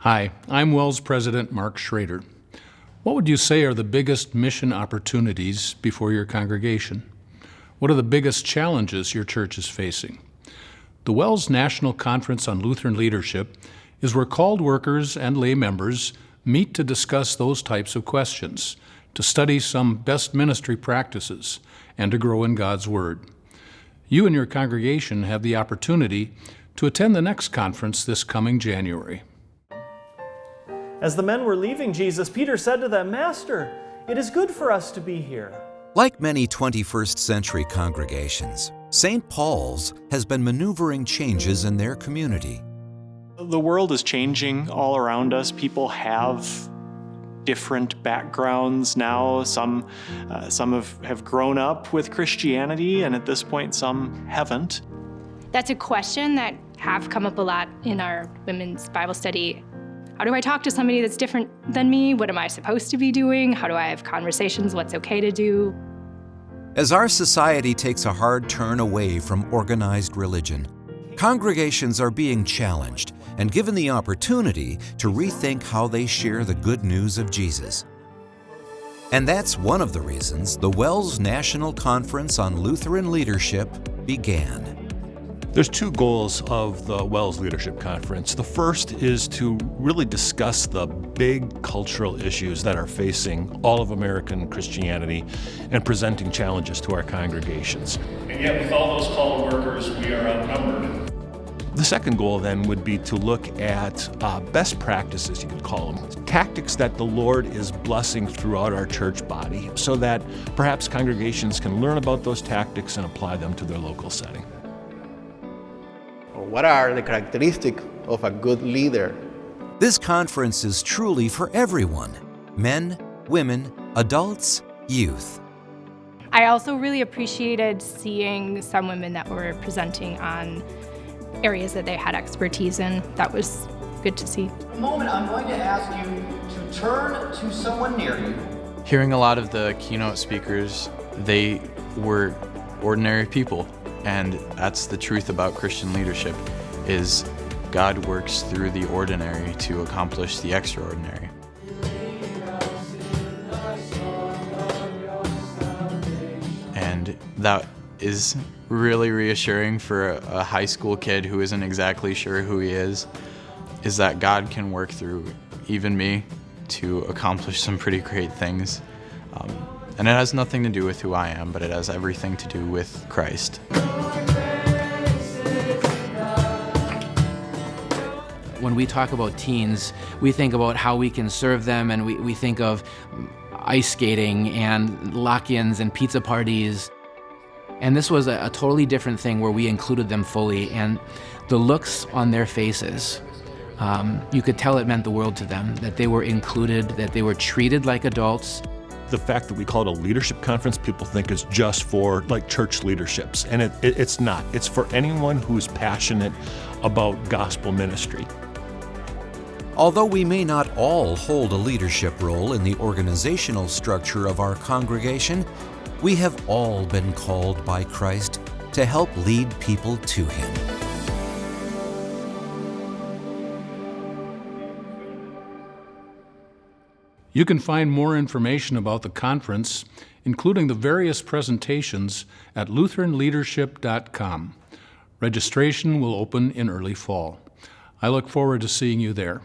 Hi, I'm WELS President Mark Schrader. What would you say are the biggest mission opportunities before your congregation? What are the biggest challenges your church is facing? The WELS National Conference on Lutheran Leadership is where called workers and lay members meet to discuss those types of questions, to study some best ministry practices, and to grow in God's Word. You and your congregation have the opportunity to attend the next conference this coming January. As the men were leaving Jesus, Peter said to them, "Master, it is good for us to be here." Like many 21st century congregations, St. Paul's has been maneuvering changes in their community. The world is changing all around us. People have different backgrounds now. Some have grown up with Christianity, and at this point, some haven't. That's a question that have come up a lot in our women's Bible study. How do I talk to somebody that's different than me? What am I supposed to be doing? How do I have conversations? What's okay to do? As our society takes a hard turn away from organized religion, congregations are being challenged and given the opportunity to rethink how they share the good news of Jesus. And that's one of the reasons the WELS National Conference on Lutheran Leadership began. There's two goals of the WELS Leadership Conference. The first is to really discuss the big cultural issues that are facing all of American Christianity and presenting challenges to our congregations. And yet with all those called workers, we are outnumbered. The second goal then would be to look at best practices, you could call them, tactics that the Lord is blessing throughout our church body so that perhaps congregations can learn about those tactics and apply them to their local setting. What are the characteristics of a good leader? This conference is truly for everyone: men, women, adults, youth. I also really appreciated seeing some women that were presenting on areas that they had expertise in. That was good to see. In a moment, I'm going to ask you to turn to someone near you. Hearing a lot of the keynote speakers, they were ordinary people. And that's the truth about Christian leadership, is God works through the ordinary to accomplish the extraordinary. And that is really reassuring for a high school kid who isn't exactly sure who he is that God can work through even me to accomplish some pretty great things. And it has nothing to do with who I am, but it has everything to do with Christ. When we talk about teens, we think about how we can serve them, and we think of ice skating and lock-ins and pizza parties. And this was a totally different thing where we included them fully, and the looks on their faces, you could tell it meant the world to them, that they were included, that they were treated like adults. The fact that we call it a leadership conference, people think is just for church leaderships, and it's not. It's for anyone who's passionate about gospel ministry. Although we may not all hold a leadership role in the organizational structure of our congregation, we have all been called by Christ to help lead people to Him. You can find more information about the conference, including the various presentations, at lutheranleadership.com. Registration will open in early fall. I look forward to seeing you there.